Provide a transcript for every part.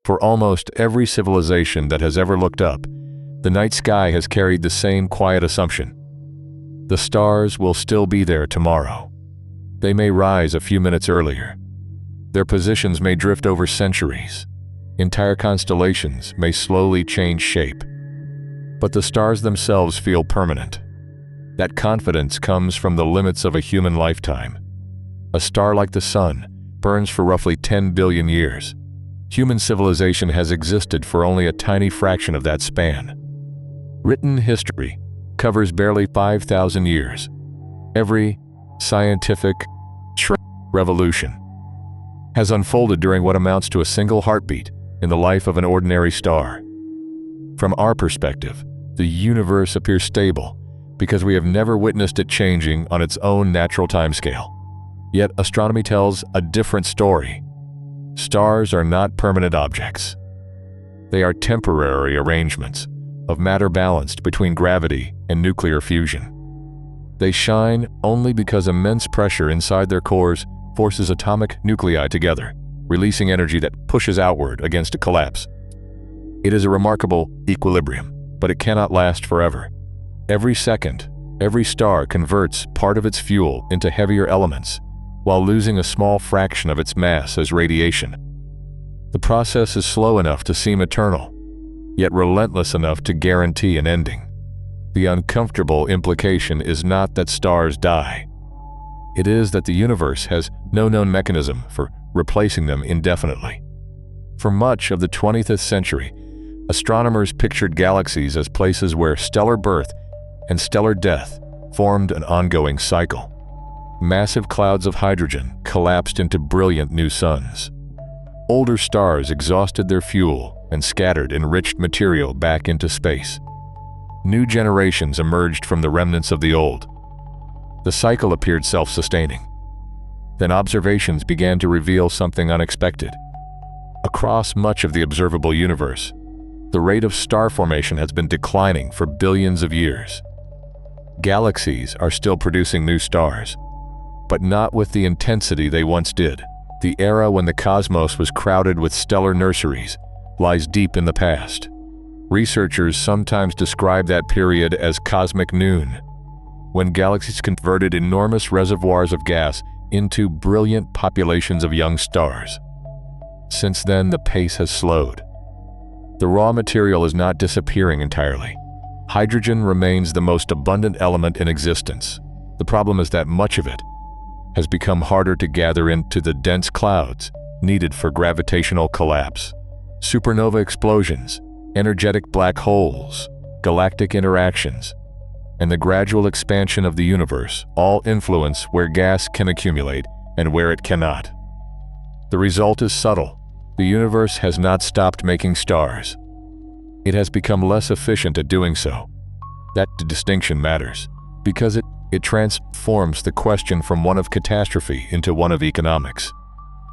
For almost every civilization that has ever looked up, the night sky has carried the same quiet assumption. The stars will still be there tomorrow. They may rise a few minutes earlier. Their positions may drift over centuries. Entire constellations may slowly change shape. But the stars themselves feel permanent. That confidence comes from the limits of a human lifetime. A star like the Sun burns for roughly 10 billion years. Human civilization has existed for only a tiny fraction of that span. Written history covers barely 5,000 years. Every scientific revolution has unfolded during what amounts to a single heartbeat in the life of an ordinary star. From our perspective, the universe appears stable because we have never witnessed it changing on its own natural timescale. Yet astronomy tells a different story. Stars are not permanent objects. They are temporary arrangements of matter balanced between gravity and nuclear fusion. They shine only because immense pressure inside their cores forces atomic nuclei together, releasing energy that pushes outward against a collapse. It is a remarkable equilibrium, but it cannot last forever. Every second, every star converts part of its fuel into heavier elements, while losing a small fraction of its mass as radiation. The process is slow enough to seem eternal, yet relentless enough to guarantee an ending. The uncomfortable implication is not that stars die. It is that the universe has no known mechanism for replacing them indefinitely. For much of the 20th century, astronomers pictured galaxies as places where stellar birth and stellar death formed an ongoing cycle. Massive clouds of hydrogen collapsed into brilliant new suns. Older stars exhausted their fuel and scattered enriched material back into space. New generations emerged from the remnants of the old. The cycle appeared self-sustaining. Then observations began to reveal something unexpected. Across much of the observable universe, the rate of star formation has been declining for billions of years. Galaxies are still producing new stars, but not with the intensity they once did. The era when the cosmos was crowded with stellar nurseries lies deep in the past. Researchers sometimes describe that period as cosmic noon, when galaxies converted enormous reservoirs of gas into brilliant populations of young stars. Since then, the pace has slowed. The raw material is not disappearing entirely. Hydrogen remains the most abundant element in existence. The problem is that much of it has become harder to gather into the dense clouds needed for gravitational collapse. Supernova explosions, energetic black holes, galactic interactions, and the gradual expansion of the universe all influence where gas can accumulate and where it cannot. The result is subtle. The universe has not stopped making stars. It has become less efficient at doing so. That distinction matters, because it transforms the question from one of catastrophe into one of economics.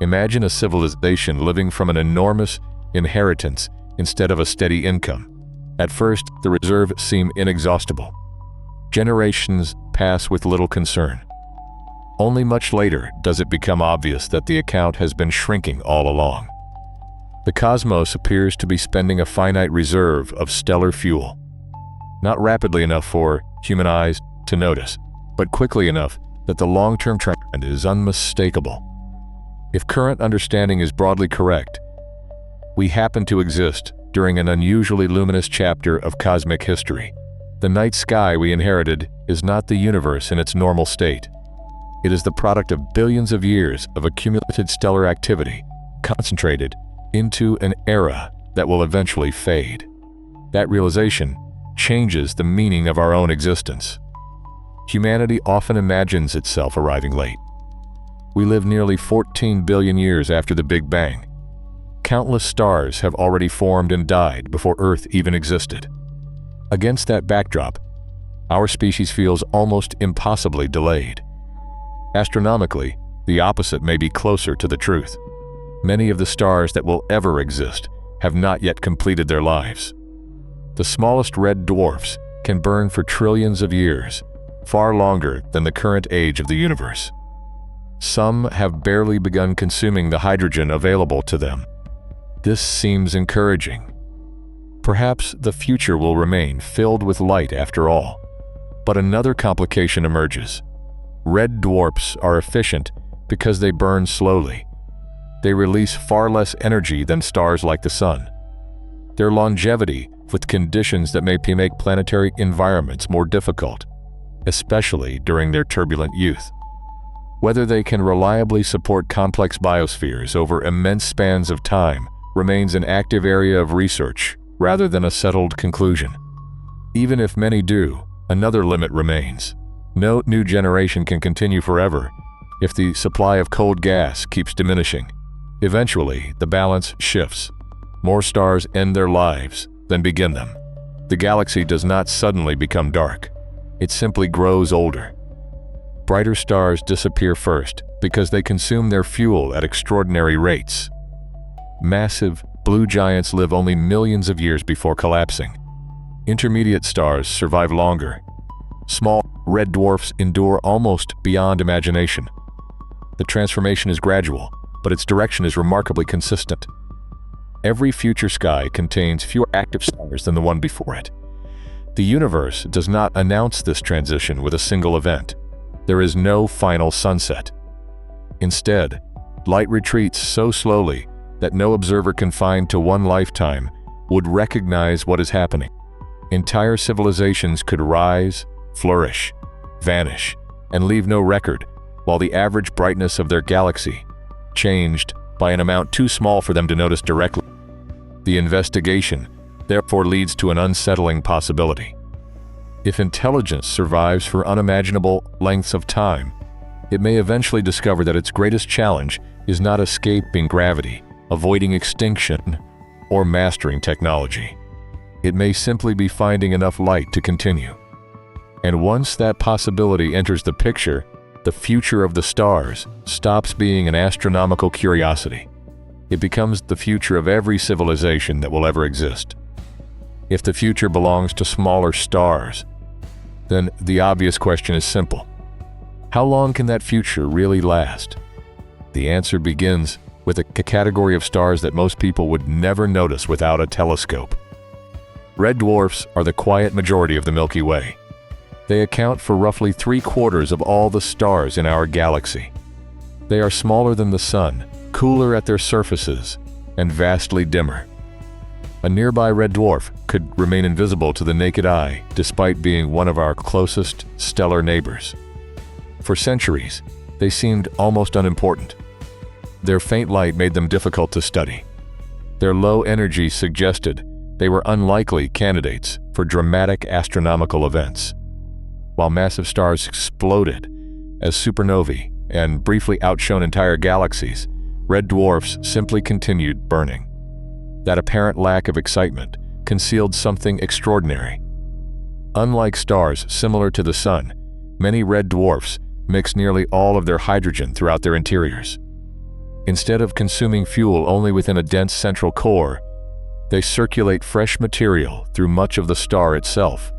Imagine a civilization living from an enormous inheritance instead of a steady income. At first, the reserves seem inexhaustible. Generations pass with little concern. Only much later does it become obvious that the account has been shrinking all along. The cosmos appears to be spending a finite reserve of stellar fuel. Not rapidly enough for human eyes to notice, but quickly enough that the long-term trend is unmistakable. If current understanding is broadly correct, we happen to exist during an unusually luminous chapter of cosmic history. The night sky we inherited is not the universe in its normal state. It is the product of billions of years of accumulated stellar activity, concentrated into an era that will eventually fade. That realization changes the meaning of our own existence. Humanity often imagines itself arriving late. We live nearly 14 billion years after the Big Bang. Countless stars have already formed and died before Earth even existed. Against that backdrop, our species feels almost impossibly delayed. Astronomically, the opposite may be closer to the truth. Many of the stars that will ever exist have not yet completed their lives. The smallest red dwarfs can burn for trillions of years, far longer than the current age of the universe. Some have barely begun consuming the hydrogen available to them. This seems encouraging. Perhaps the future will remain filled with light after all. But another complication emerges. Red dwarfs are efficient because they burn slowly. They release far less energy than stars like the Sun. Their longevity with conditions that may make planetary environments more difficult, especially during their turbulent youth. Whether they can reliably support complex biospheres over immense spans of time remains an active area of research rather than a settled conclusion. Even if many do, another limit remains. No new generation can continue forever if the supply of cold gas keeps diminishing. Eventually, the balance shifts. More stars end their lives than begin them. The galaxy does not suddenly become dark. It simply grows older. Brighter stars disappear first because they consume their fuel at extraordinary rates. Massive, blue giants live only millions of years before collapsing. Intermediate stars survive longer. Small, red dwarfs endure almost beyond imagination. The transformation is gradual, but its direction is remarkably consistent. Every future sky contains fewer active stars than the one before it. The universe does not announce this transition with a single event. There is no final sunset. Instead, light retreats so slowly that no observer confined to one lifetime would recognize what is happening. Entire civilizations could rise, flourish, vanish, and leave no record, while the average brightness of their galaxy changed by an amount too small for them to notice directly. The investigation, therefore, leads to an unsettling possibility. If intelligence survives for unimaginable lengths of time, it may eventually discover that its greatest challenge is not escaping gravity, avoiding extinction, or mastering technology. It may simply be finding enough light to continue. And once that possibility enters the picture, the future of the stars stops being an astronomical curiosity. It becomes the future of every civilization that will ever exist. If the future belongs to smaller stars, then the obvious question is simple. How long can that future really last? The answer begins with a category of stars that most people would never notice without a telescope. Red dwarfs are the quiet majority of the Milky Way. They account for roughly 3/4 of all the stars in our galaxy. They are smaller than the Sun, cooler at their surfaces, and vastly dimmer. A nearby red dwarf could remain invisible to the naked eye despite being one of our closest stellar neighbors. For centuries, they seemed almost unimportant. Their faint light made them difficult to study. Their low energy suggested they were unlikely candidates for dramatic astronomical events. While massive stars exploded as supernovae and briefly outshone entire galaxies, red dwarfs simply continued burning. That apparent lack of excitement concealed something extraordinary. Unlike stars similar to the Sun, many red dwarfs mix nearly all of their hydrogen throughout their interiors. Instead of consuming fuel only within a dense central core, they circulate fresh material through much of the star itself.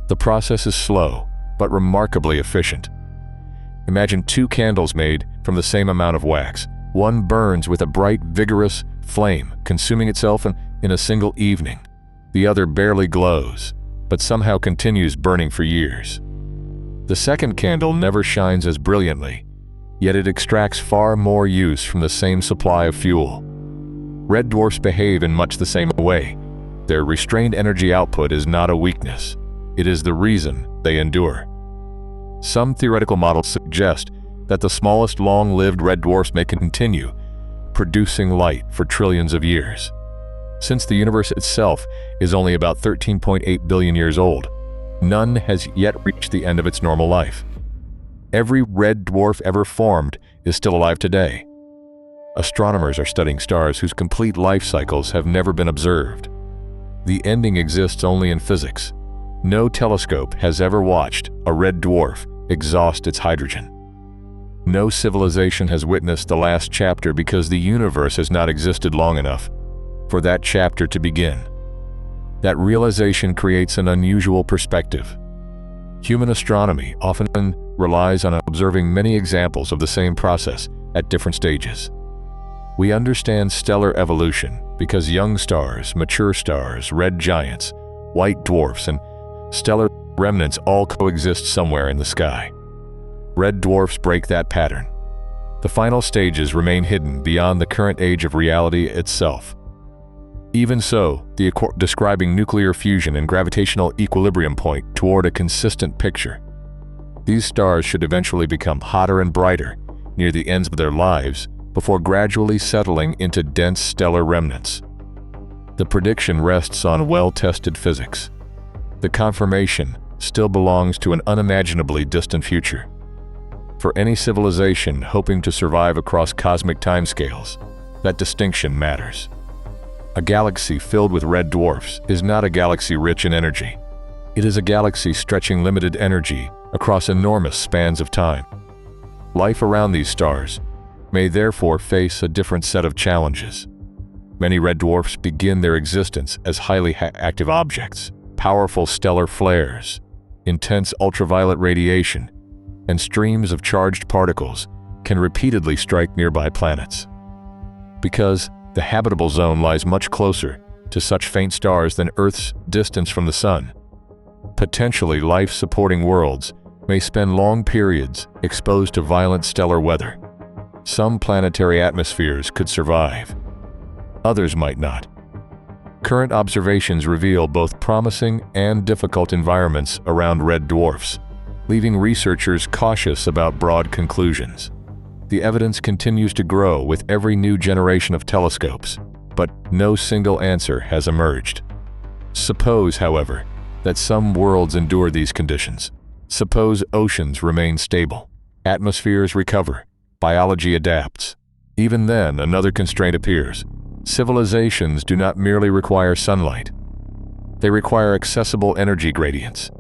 The process is slow, but remarkably efficient. Imagine two candles made from the same amount of wax. One burns with a bright, vigorous flame, consuming itself in a single evening. The other barely glows, but somehow continues burning for years. The second candle never shines as brilliantly, yet it extracts far more use from the same supply of fuel. Red dwarfs behave in much the same way. Their restrained energy output is not a weakness. It is the reason they endure. Some theoretical models suggest that the smallest long-lived red dwarfs may continue producing light for trillions of years. Since the universe itself is only about 13.8 billion years old, none has yet reached the end of its normal life. Every red dwarf ever formed is still alive today. Astronomers are studying stars whose complete life cycles have never been observed. The ending exists only in physics. No telescope has ever watched a red dwarf exhaust its hydrogen. No civilization has witnessed the last chapter because the universe has not existed long enough for that chapter to begin. That realization creates an unusual perspective. Human astronomy often relies on observing many examples of the same process at different stages. We understand stellar evolution because young stars, mature stars, red giants, white dwarfs, and stellar remnants all coexist somewhere in the sky. Red dwarfs break that pattern. The final stages remain hidden beyond the current age of reality itself. Even so, describing nuclear fusion and gravitational equilibrium point toward a consistent picture. These stars should eventually become hotter and brighter near the ends of their lives before gradually settling into dense stellar remnants. The prediction rests on well-tested physics. The confirmation still belongs to an unimaginably distant future. For any civilization hoping to survive across cosmic timescales, that distinction matters. A galaxy filled with red dwarfs is not a galaxy rich in energy. It is a galaxy stretching limited energy across enormous spans of time. Life around these stars may therefore face a different set of challenges. Many red dwarfs begin their existence as highly active objects. Powerful stellar flares, intense ultraviolet radiation, and streams of charged particles can repeatedly strike nearby planets. Because the habitable zone lies much closer to such faint stars than Earth's distance from the Sun, potentially life-supporting worlds may spend long periods exposed to violent stellar weather. Some planetary atmospheres could survive. Others might not. Current observations reveal both promising and difficult environments around red dwarfs, leaving researchers cautious about broad conclusions. The evidence continues to grow with every new generation of telescopes, but no single answer has emerged. Suppose, however, that some worlds endure these conditions. Suppose oceans remain stable, atmospheres recover, biology adapts. Even then, another constraint appears. Civilizations do not merely require sunlight. They require accessible energy gradients.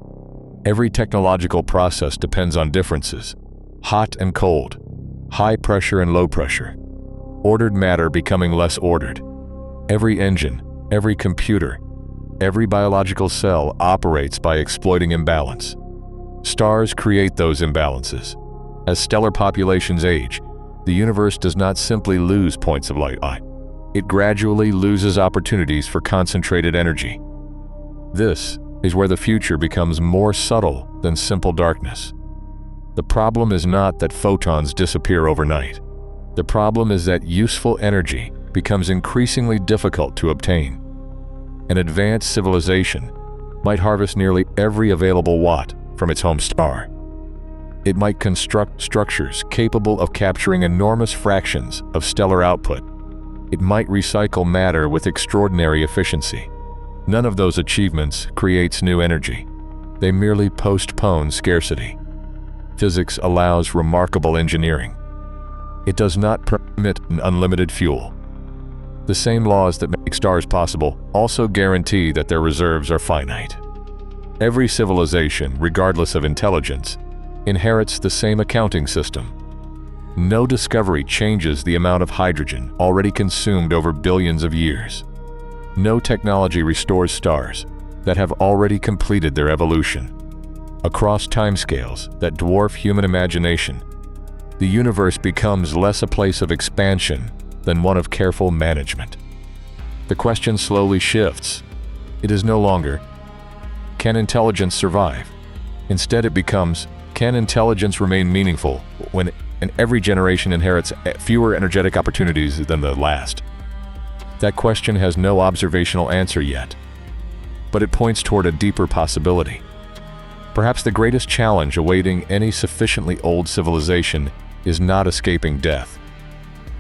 Every technological process depends on differences: hot and cold, high pressure and low pressure, ordered matter becoming less ordered. Every engine, every computer, every biological cell operates by exploiting imbalance. Stars create those imbalances. As stellar populations age, the universe does not simply lose points of light. It gradually loses opportunities for concentrated energy. This is where the future becomes more subtle than simple darkness. The problem is not that photons disappear overnight. The problem is that useful energy becomes increasingly difficult to obtain. An advanced civilization might harvest nearly every available watt from its home star. It might construct structures capable of capturing enormous fractions of stellar output. It might recycle matter with extraordinary efficiency. None of those achievements creates new energy. They merely postpone scarcity. Physics allows remarkable engineering. It does not permit an unlimited fuel. The same laws that make stars possible also guarantee that their reserves are finite. Every civilization, regardless of intelligence, inherits the same accounting system. No discovery changes the amount of hydrogen already consumed over billions of years. No technology restores stars that have already completed their evolution. Across timescales that dwarf human imagination, the universe becomes less a place of expansion than one of careful management. The question slowly shifts. It is no longer, can intelligence survive? Instead it becomes, can intelligence remain meaningful when every generation inherits fewer energetic opportunities than the last? That question has no observational answer yet, but it points toward a deeper possibility. Perhaps the greatest challenge awaiting any sufficiently old civilization is not escaping death.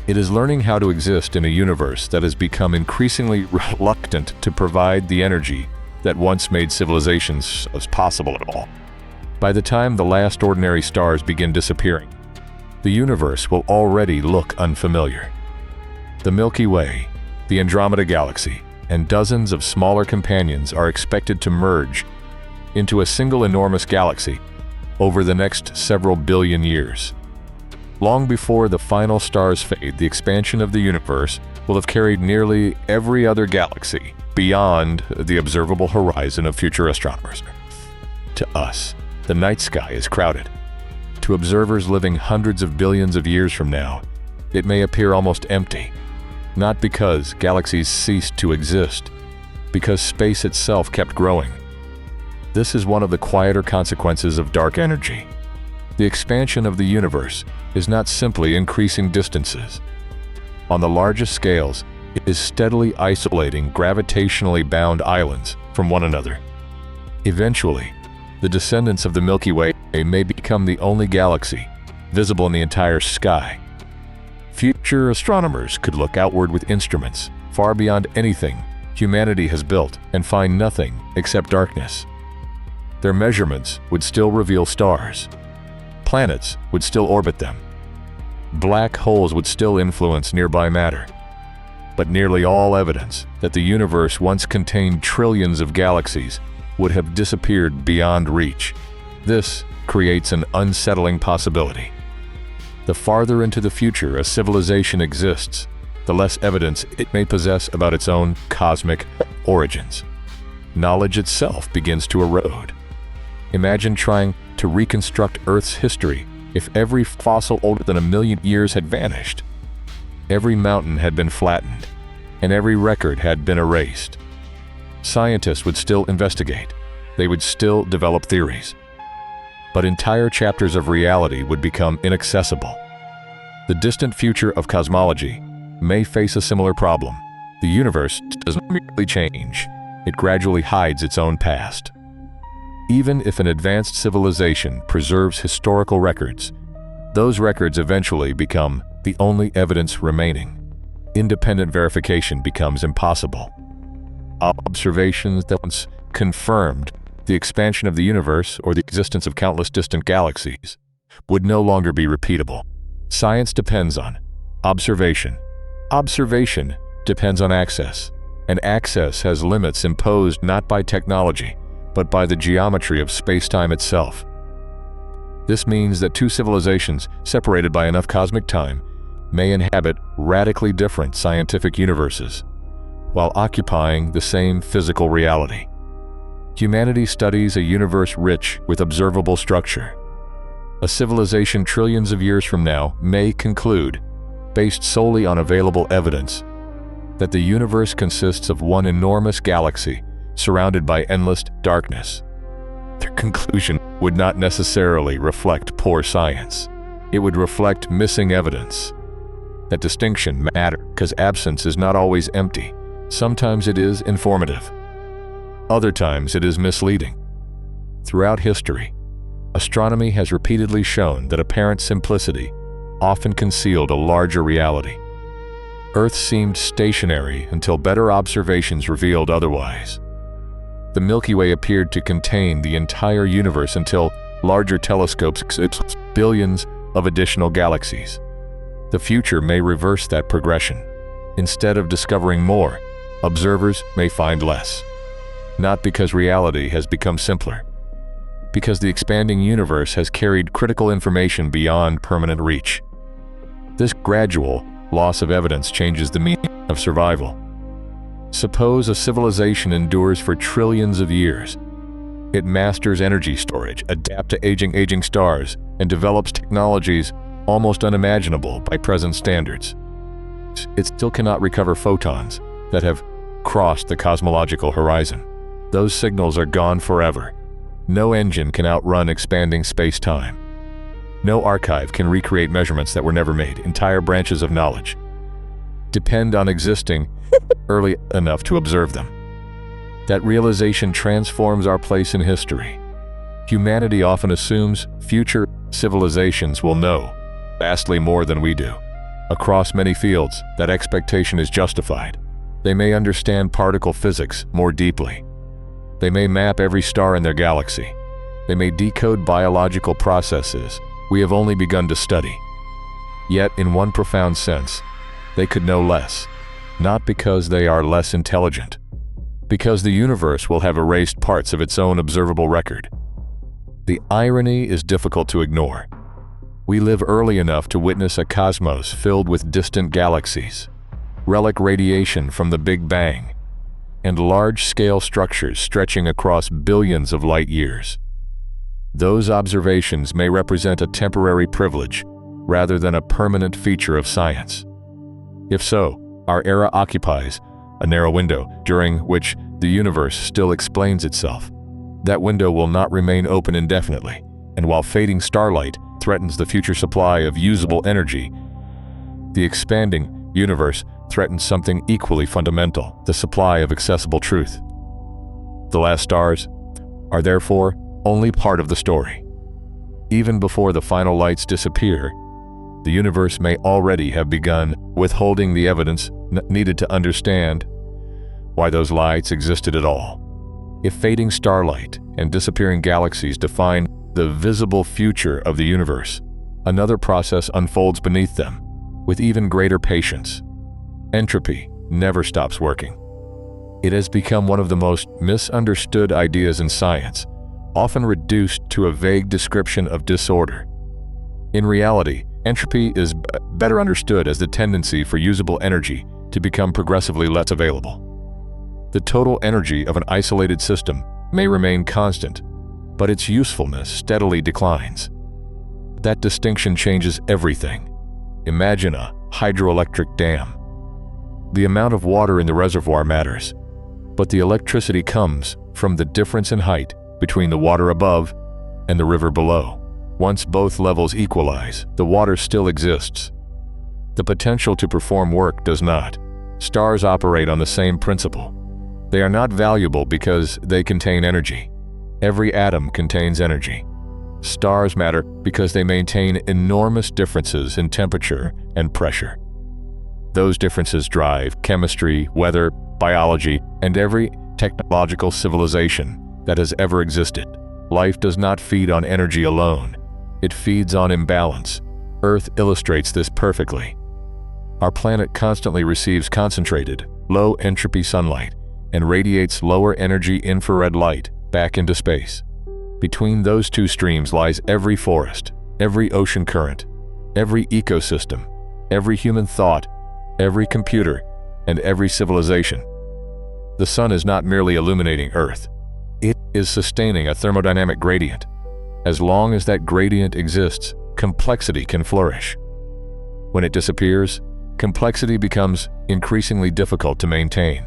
It is learning how to exist in a universe that has become increasingly reluctant to provide the energy that once made civilizations as possible at all. By the time the last ordinary stars begin disappearing, the universe will already look unfamiliar. The Milky Way, the Andromeda Galaxy, and dozens of smaller companions are expected to merge into a single enormous galaxy over the next several billion years. Long before the final stars fade, the expansion of the universe will have carried nearly every other galaxy beyond the observable horizon of future astronomers. To us, the night sky is crowded. To observers living hundreds of billions of years from now, it may appear almost empty. not because galaxies ceased to exist, because space itself kept growing. This is one of the quieter consequences of dark energy. The expansion of the universe is not simply increasing distances. On the largest scales, it is steadily isolating gravitationally bound islands from one another. Eventually, the descendants of the Milky Way may become the only galaxy visible in the entire sky. Future astronomers could look outward with instruments far beyond anything humanity has built and find nothing except darkness. Their measurements would still reveal stars. Planets would still orbit them. Black holes would still influence nearby matter. But nearly all evidence that the universe once contained trillions of galaxies would have disappeared beyond reach. This creates an unsettling possibility. The farther into the future a civilization exists, the less evidence it may possess about its own cosmic origins. Knowledge itself begins to erode. Imagine trying to reconstruct Earth's history if every fossil older than 1 million years had vanished. Every mountain had been flattened, and every record had been erased. Scientists would still investigate. They would still develop theories. But entire chapters of reality would become inaccessible. The distant future of cosmology may face a similar problem. The universe does not merely change, it gradually hides its own past. Even if an advanced civilization preserves historical records, those records eventually become the only evidence remaining. Independent verification becomes impossible. Observations that once confirmed the expansion of the universe or the existence of countless distant galaxies would no longer be repeatable. Science depends on observation. Observation depends on access, and access has limits imposed not by technology, but by the geometry of space-time itself. This means that two civilizations separated by enough cosmic time may inhabit radically different scientific universes, while occupying the same physical reality. Humanity studies a universe rich with observable structure. A civilization trillions of years from now may conclude, based solely on available evidence, that the universe consists of one enormous galaxy surrounded by endless darkness. Their conclusion would not necessarily reflect poor science. It would reflect missing evidence. That distinction matters because absence is not always empty. Sometimes it is informative. Other times it is misleading. Throughout history, astronomy has repeatedly shown that apparent simplicity often concealed a larger reality. Earth seemed stationary until better observations revealed otherwise. The Milky Way appeared to contain the entire universe until larger telescopes exposed billions of additional galaxies. The future may reverse that progression. Instead of discovering more, observers may find less. Not because reality has become simpler, because the expanding universe has carried critical information beyond permanent reach. This gradual loss of evidence changes the meaning of survival. Suppose a civilization endures for trillions of years. It masters energy storage, adapts to aging stars, and develops technologies almost unimaginable by present standards. It still cannot recover photons that have crossed the cosmological horizon. Those signals are gone forever. No engine can outrun expanding space-time. No archive can recreate measurements that were never made. Entire branches of knowledge depend on existing early enough to observe them. That realization transforms our place in history. Humanity often assumes future civilizations will know vastly more than we do. Across many fields, that expectation is justified. They may understand particle physics more deeply. They may map every star in their galaxy. They may decode biological processes we have only begun to study. Yet, in one profound sense, they could know less, not because they are less intelligent, because the universe will have erased parts of its own observable record. The irony is difficult to ignore. We live early enough to witness a cosmos filled with distant galaxies, relic radiation from the Big Bang, and large-scale structures stretching across billions of light years. Those observations may represent a temporary privilege rather than a permanent feature of science. If so, Our era occupies a narrow window during which the universe still explains itself. That window will not remain open indefinitely, and while fading starlight threatens the future supply of usable energy, the expanding universe threatens something equally fundamental: the supply of accessible truth. The last stars are therefore only part of the story. Even before the final lights disappear, the universe may already have begun withholding the evidence needed to understand why those lights existed at all. If fading starlight and disappearing galaxies define the visible future of the universe, another process unfolds beneath them with even greater patience. Entropy never stops working. It has become one of the most misunderstood ideas in science, often reduced to a vague description of disorder. In reality, entropy is better understood as the tendency for usable energy to become progressively less available. The total energy of an isolated system may remain constant, but its usefulness steadily declines. That distinction changes everything. Imagine a hydroelectric dam. The amount of water in the reservoir matters, but the electricity comes from the difference in height between the water above and the river below. Once both levels equalize, the water still exists. The potential to perform work does not. Stars operate on the same principle. They are not valuable because they contain energy. Every atom contains energy. Stars matter because they maintain enormous differences in temperature and pressure. Those differences drive chemistry, weather, biology, and every technological civilization that has ever existed. Life does not feed on energy alone. It feeds on imbalance. Earth illustrates this perfectly. Our planet constantly receives concentrated, low-entropy sunlight and radiates lower-energy infrared light back into space. Between those two streams lies every forest, every ocean current, every ecosystem, every human thought, every computer, and every civilization. The sun is not merely illuminating Earth. It is sustaining a thermodynamic gradient. As long as that gradient exists, complexity can flourish. When it disappears, complexity becomes increasingly difficult to maintain.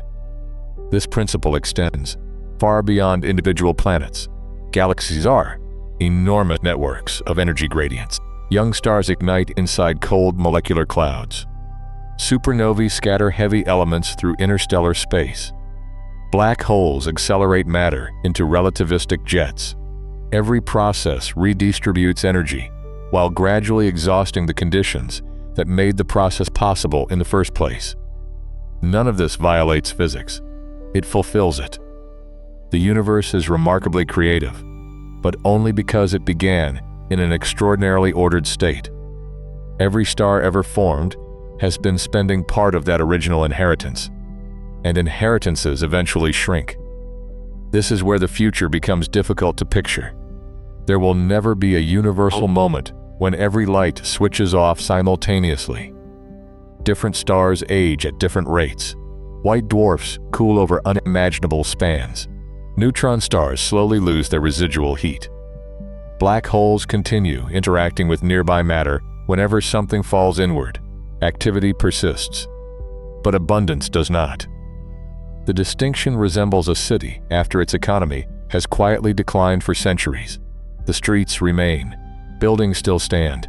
This principle extends far beyond individual planets. Galaxies are enormous networks of energy gradients. Young stars ignite inside cold molecular clouds. Supernovae scatter heavy elements through interstellar space. Black holes accelerate matter into relativistic jets. Every process redistributes energy while gradually exhausting the conditions that made the process possible in the first place. None of this violates physics. It fulfills it. The universe is remarkably creative, but only because it began in an extraordinarily ordered state. Every star ever formed has been spending part of that original inheritance, and inheritances eventually shrink. This is where the future becomes difficult to picture. There will never be a universal moment when every light switches off simultaneously. Different stars age at different rates. White dwarfs cool over unimaginable spans. Neutron stars slowly lose their residual heat. Black holes continue interacting with nearby matter whenever something falls inward. Activity persists, but abundance does not. The distinction resembles a city after its economy has quietly declined for centuries. The streets remain. Buildings still stand.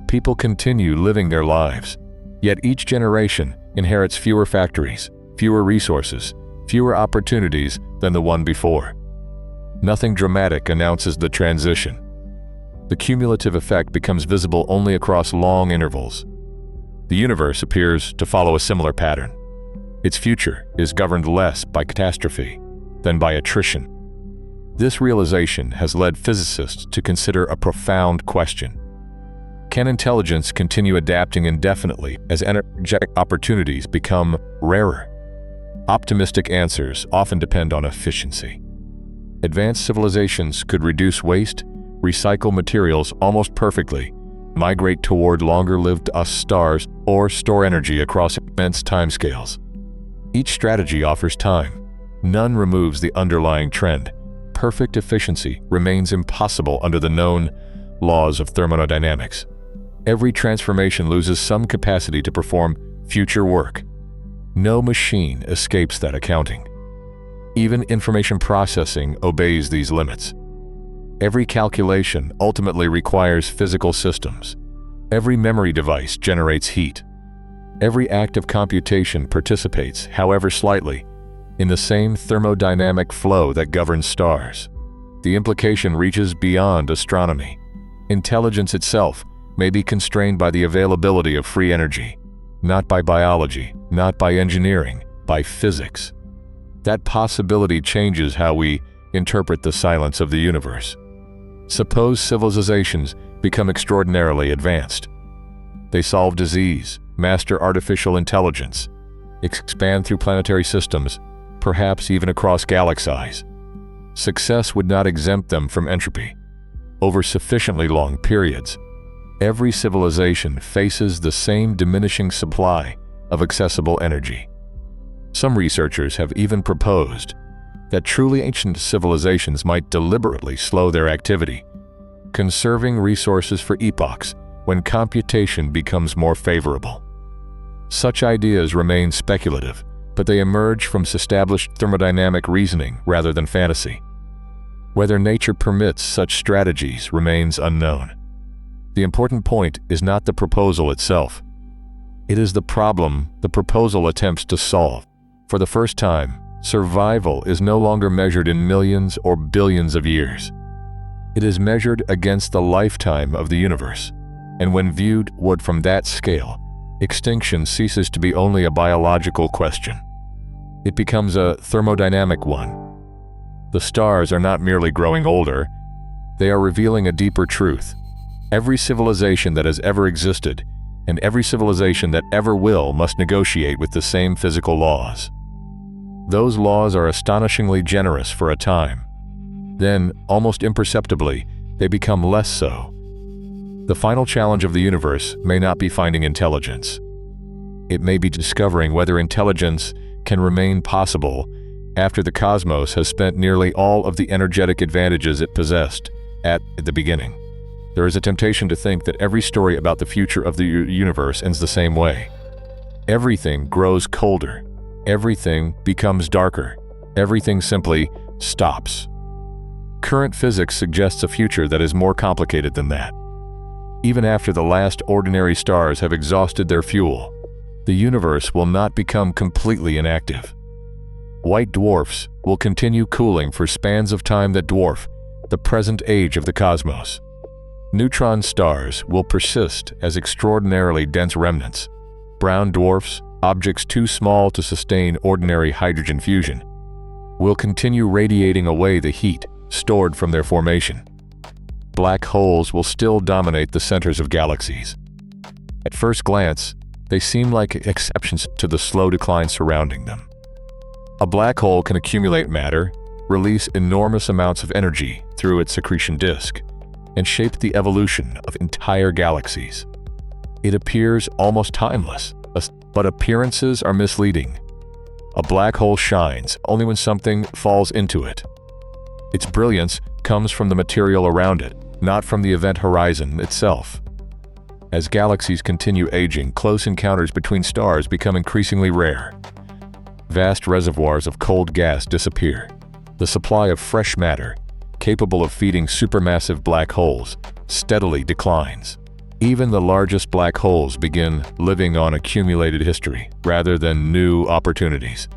People continue living their lives. Yet each generation inherits fewer factories, fewer resources, fewer opportunities than the one before. Nothing dramatic announces the transition. The cumulative effect becomes visible only across long intervals. The universe appears to follow a similar pattern. Its future is governed less by catastrophe than by attrition. This realization has led physicists to consider a profound question. Can intelligence continue adapting indefinitely as energetic opportunities become rarer? Optimistic answers often depend on efficiency. Advanced civilizations could reduce waste, recycle materials almost perfectly, migrate toward longer-lived stars, or store energy across immense timescales. Each strategy offers time. None removes the underlying trend. Perfect efficiency remains impossible under the known laws of thermodynamics. Every transformation loses some capacity to perform future work. No machine escapes that accounting. Even information processing obeys these limits. Every calculation ultimately requires physical systems. Every memory device generates heat. Every act of computation participates, however slightly, in the same thermodynamic flow that governs stars. The implication reaches beyond astronomy. Intelligence itself may be constrained by the availability of free energy, not by biology, not by engineering, by physics. That possibility changes how we interpret the silence of the universe. Suppose civilizations become extraordinarily advanced. They solve disease, master artificial intelligence, expand through planetary systems, perhaps even across galaxies. Success would not exempt them from entropy. Over sufficiently long periods, every civilization faces the same diminishing supply of accessible energy. Some researchers have even proposed that truly ancient civilizations might deliberately slow their activity, conserving resources for epochs when computation becomes more favorable. Such ideas remain speculative, but they emerge from established thermodynamic reasoning rather than fantasy. Whether nature permits such strategies remains unknown. The important point is not the proposal itself. It is the problem the proposal attempts to solve. For the first time, survival is no longer measured in millions or billions of years. It is measured against the lifetime of the universe, and when viewed from that scale, extinction ceases to be only a biological question. It becomes a thermodynamic one. The stars are not merely growing older, they are revealing a deeper truth. Every civilization that has ever existed, and every civilization that ever will, must negotiate with the same physical laws. Those laws are astonishingly generous for a time. Then, almost imperceptibly, they become less so. The final challenge of the universe may not be finding intelligence. It may be discovering whether intelligence can remain possible after the cosmos has spent nearly all of the energetic advantages it possessed at the beginning. There is a temptation to think that every story about the future of the universe ends the same way. Everything grows colder. Everything becomes darker. Everything simply stops. Current physics suggests a future that is more complicated than that. Even after the last ordinary stars have exhausted their fuel, the universe will not become completely inactive. White dwarfs will continue cooling for spans of time that dwarf the present age of the cosmos. Neutron stars will persist as extraordinarily dense remnants. Brown dwarfs, objects too small to sustain ordinary hydrogen fusion, will continue radiating away the heat stored from their formation. Black holes will still dominate the centers of galaxies. At first glance, they seem like exceptions to the slow decline surrounding them. A black hole can accumulate matter, release enormous amounts of energy through its accretion disk, and shape the evolution of entire galaxies. It appears almost timeless, but appearances are misleading. A black hole shines only when something falls into it. Its brilliance comes from the material around it, not from the event horizon itself. As galaxies continue aging, close encounters between stars become increasingly rare. Vast reservoirs of cold gas disappear. The supply of fresh matter, capable of feeding supermassive black holes, steadily declines. Even the largest black holes begin living on accumulated history rather than new opportunities.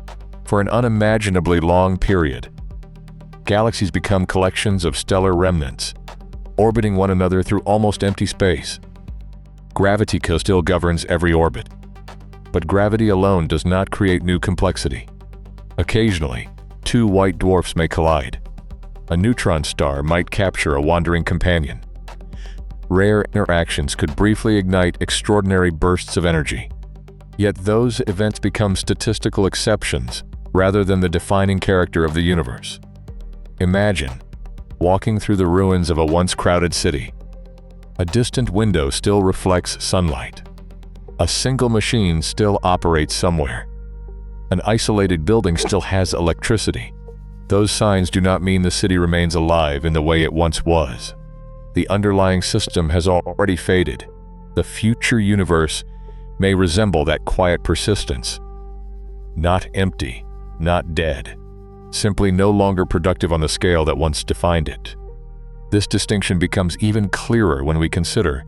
For an unimaginably long period, galaxies become collections of stellar remnants, orbiting one another through almost empty space. Gravity still governs every orbit, but gravity alone does not create new complexity. Occasionally, two white dwarfs may collide. A neutron star might capture a wandering companion. Rare interactions could briefly ignite extraordinary bursts of energy. Yet those events become statistical exceptions rather than the defining character of the universe. Imagine walking through the ruins of a once crowded city. A distant window still reflects sunlight. A single machine still operates somewhere. An isolated building still has electricity. Those signs do not mean the city remains alive in the way it once was. The underlying system has already faded. The future universe may resemble that quiet persistence. not empty, not dead, simply no longer productive on the scale that once defined it. This distinction becomes even clearer when we consider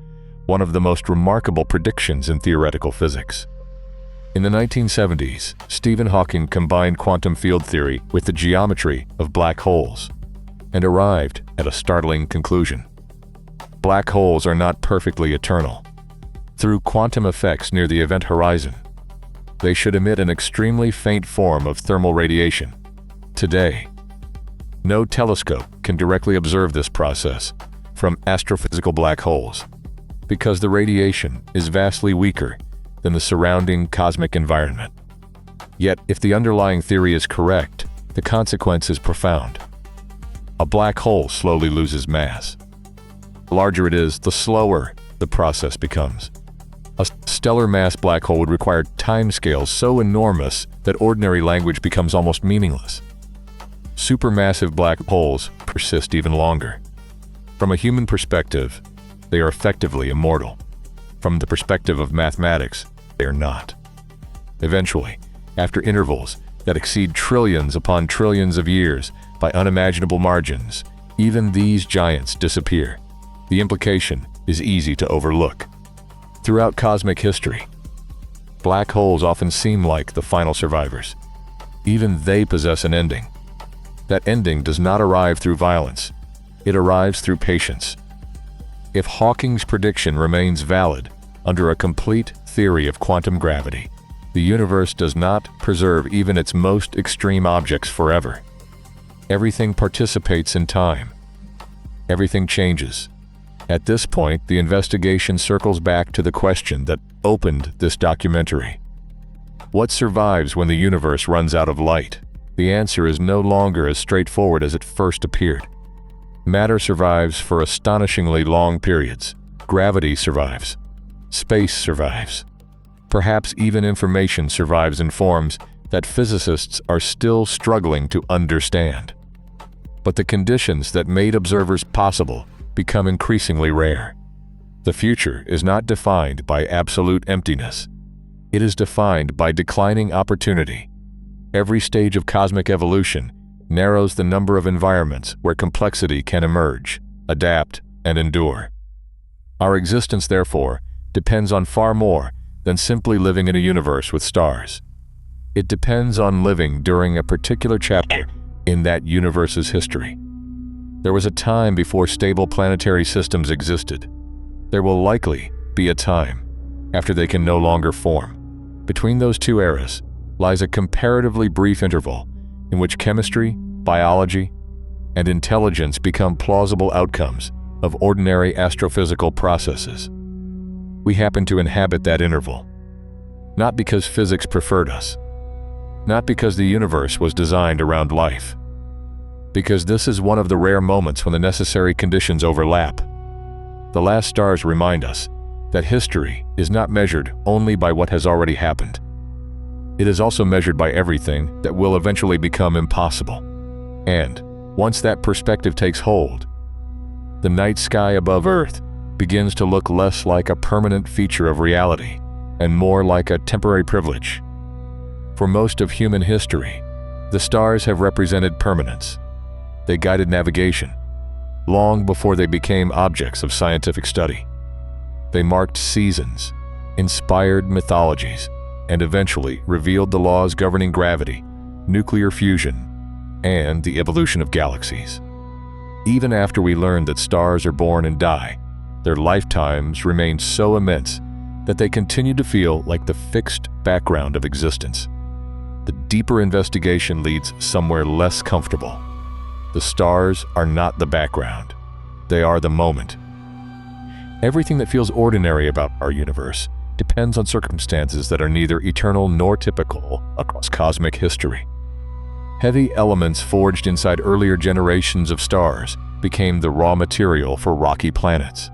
one of the most remarkable predictions in theoretical physics. In the 1970s, Stephen Hawking combined quantum field theory with the geometry of black holes and arrived at a startling conclusion. Black holes are not perfectly eternal. Through quantum effects near the event horizon, they should emit an extremely faint form of thermal radiation. Today, no telescope can directly observe this process from astrophysical black holes because the radiation is vastly weaker than the surrounding cosmic environment. Yet, if the underlying theory is correct, the consequence is profound. A black hole slowly loses mass. The larger it is, the slower the process becomes. A stellar mass black hole would require timescales so enormous that ordinary language becomes almost meaningless. Supermassive black holes persist even longer. From a human perspective, they are effectively immortal. From the perspective of mathematics, they are not. Eventually, after intervals that exceed trillions upon trillions of years by unimaginable margins, even these giants disappear. The implication is easy to overlook. Throughout cosmic history, black holes often seem like the final survivors. Even they possess an ending. That ending does not arrive through violence. It arrives through patience. If Hawking's prediction remains valid under a complete theory of quantum gravity, the universe does not preserve even its most extreme objects forever. Everything participates in time. Everything changes. At this point, the investigation circles back to the question that opened this documentary. What survives when the universe runs out of light? The answer is no longer as straightforward as it first appeared. Matter survives for astonishingly long periods. Gravity survives. Space survives. Perhaps even information survives in forms that physicists are still struggling to understand. But the conditions that made observers possible become increasingly rare. The future is not defined by absolute emptiness. It is defined by declining opportunity. Every stage of cosmic evolution narrows the number of environments where complexity can emerge, adapt, and endure. Our existence, therefore, depends on far more than simply living in a universe with stars. It depends on living during a particular chapter in that universe's history. There was a time before stable planetary systems existed. There will likely be a time after they can no longer form. Between those two eras lies a comparatively brief interval in which chemistry, biology, and intelligence become plausible outcomes of ordinary astrophysical processes. We happen to inhabit that interval, not because physics preferred us, not because the universe was designed around life, because this is one of the rare moments when the necessary conditions overlap. The last stars remind us that history is not measured only by what has already happened. It is also measured by everything that will eventually become impossible. And once that perspective takes hold, the night sky above Earth begins to look less like a permanent feature of reality and more like a temporary privilege. For most of human history, the stars have represented permanence. They guided navigation, long before they became objects of scientific study. They marked seasons, inspired mythologies, and eventually revealed the laws governing gravity, nuclear fusion, and the evolution of galaxies. Even after we learn that stars are born and die, their lifetimes remain so immense that they continue to feel like the fixed background of existence. The deeper investigation leads somewhere less comfortable. The stars are not the background. They are the moment. Everything that feels ordinary about our universe depends on circumstances that are neither eternal nor typical across cosmic history. Heavy elements forged inside earlier generations of stars became the raw material for rocky planets.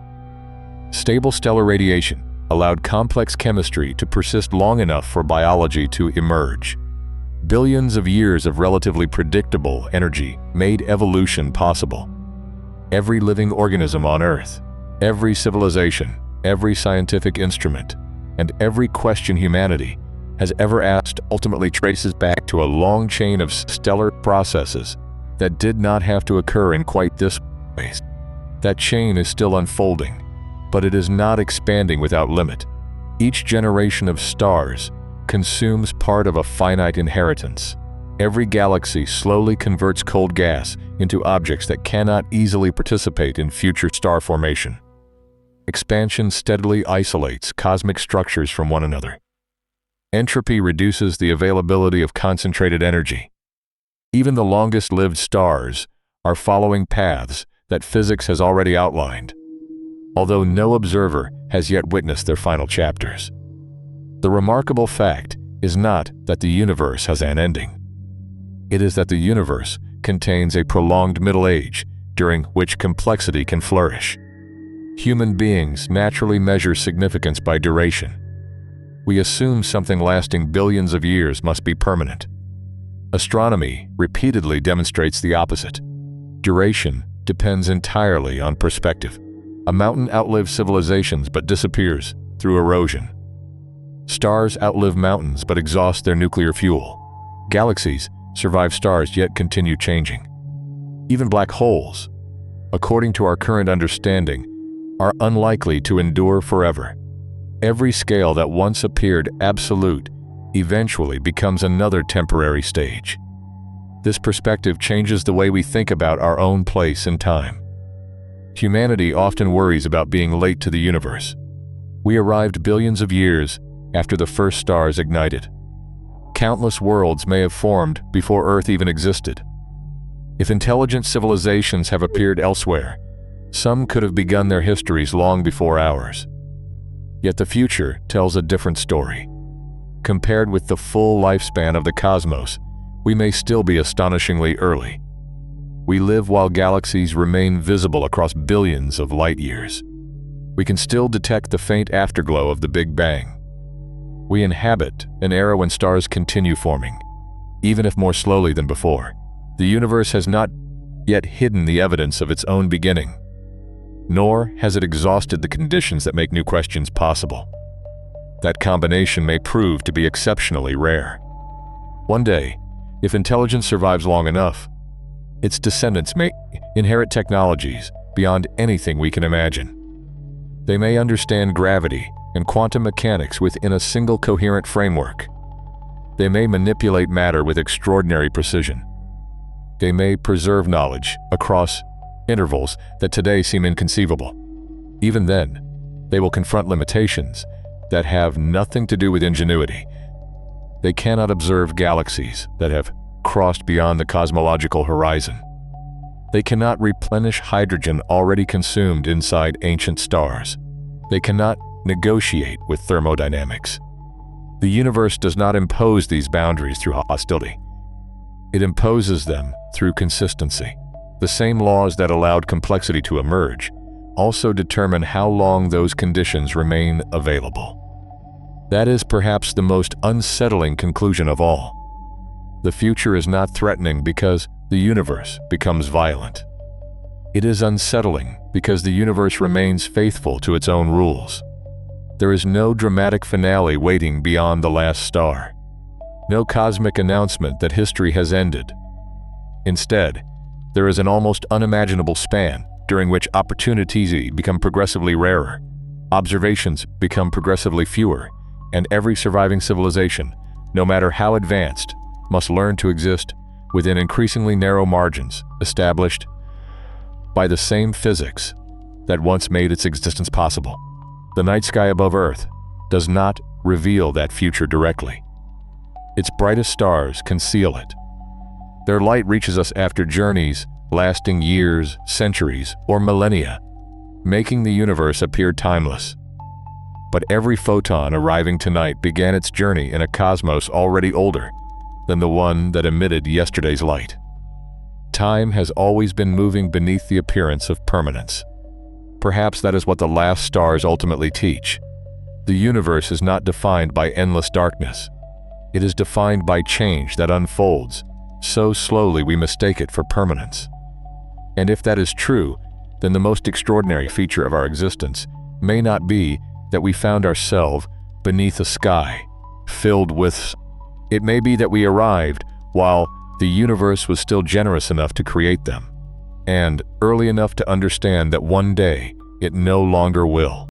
Stable stellar radiation allowed complex chemistry to persist long enough for biology to emerge. Billions of years of relatively predictable energy made evolution possible. Every living organism on Earth, every civilization, every scientific instrument, and every question humanity has ever asked ultimately traces back to a long chain of stellar processes that did not have to occur in quite this way. That chain is still unfolding, but it is not expanding without limit. Each generation of stars consumes part of a finite inheritance. Every galaxy slowly converts cold gas into objects that cannot easily participate in future star formation. Expansion steadily isolates cosmic structures from one another. Entropy reduces the availability of concentrated energy. Even the longest-lived stars are following paths that physics has already outlined, although no observer has yet witnessed their final chapters. The remarkable fact is not that the universe has an ending. It is that the universe contains a prolonged middle age during which complexity can flourish. Human beings naturally measure significance by duration. We assume something lasting billions of years must be permanent. Astronomy repeatedly demonstrates the opposite. Duration depends entirely on perspective. A mountain outlives civilizations but disappears through erosion. Stars outlive mountains but exhaust their nuclear fuel. Galaxies survive stars yet continue changing. Even black holes, according to our current understanding, are unlikely to endure forever. Every scale that once appeared absolute eventually becomes another temporary stage. This perspective changes the way we think about our own place in time. Humanity often worries about being late to the universe. We arrived billions of years after the first stars ignited. Countless worlds may have formed before Earth even existed. If intelligent civilizations have appeared elsewhere, some could have begun their histories long before ours. Yet the future tells a different story. Compared with the full lifespan of the cosmos, we may still be astonishingly early. We live while galaxies remain visible across billions of light years. We can still detect the faint afterglow of the Big Bang. We inhabit an era when stars continue forming, even if more slowly than before. The universe has not yet hidden the evidence of its own beginning, nor has it exhausted the conditions that make new questions possible. That combination may prove to be exceptionally rare. One day, if intelligence survives long enough, its descendants may inherit technologies beyond anything we can imagine. They may understand gravity and quantum mechanics within a single coherent framework. They may manipulate matter with extraordinary precision. They may preserve knowledge across intervals that today seem inconceivable. Even then, they will confront limitations that have nothing to do with ingenuity. They cannot observe galaxies that have crossed beyond the cosmological horizon. They cannot replenish hydrogen already consumed inside ancient stars. They cannot negotiate with thermodynamics. The universe does not impose these boundaries through hostility. It imposes them through consistency. The same laws that allowed complexity to emerge also determine how long those conditions remain available. That is perhaps the most unsettling conclusion of all. The future is not threatening because the universe becomes violent. It is unsettling because the universe remains faithful to its own rules. There is no dramatic finale waiting beyond the last star. No cosmic announcement that history has ended. Instead, there is an almost unimaginable span during which opportunities become progressively rarer, observations become progressively fewer, and every surviving civilization, no matter how advanced, must learn to exist within increasingly narrow margins established by the same physics that once made its existence possible. The night sky above Earth does not reveal that future directly. Its brightest stars conceal it. Their light reaches us after journeys lasting years, centuries, or millennia, making the universe appear timeless. But every photon arriving tonight began its journey in a cosmos already older than the one that emitted yesterday's light. Time has always been moving beneath the appearance of permanence. Perhaps that is what the last stars ultimately teach. The universe is not defined by endless darkness. It is defined by change that unfolds so slowly we mistake it for permanence. And if that is true, then the most extraordinary feature of our existence may not be that we found ourselves beneath a sky filled with. It may be that we arrived while the universe was still generous enough to create them, and early enough to understand that one day it no longer will.